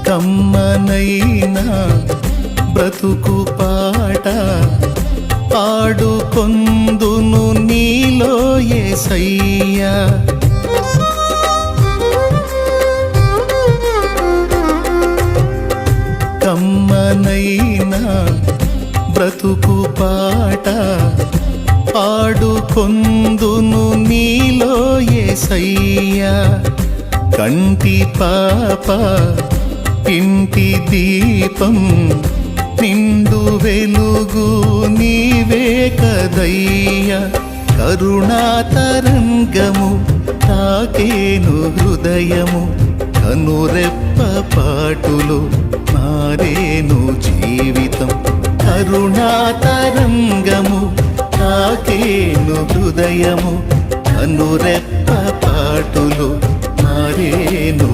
కమ్మనైనా బ్రతుకు పాట పాడుకొందును నీలో యేసయ్యా. కమ్మనైనా బ్రతుకు పాట పాడుకొందును నీలో యేసయ్యా. కంటి పాప ఇంటి దీపం నిండు వెలుగు నీవే కదయ్యా. కరుణాతరంగము తాకేను హృదయము కనురెప్ప పాటులో మారేను జీవితం. కరుణాతరంగము తాకేను హృదయము కనురెప్ప పాటులో మారేను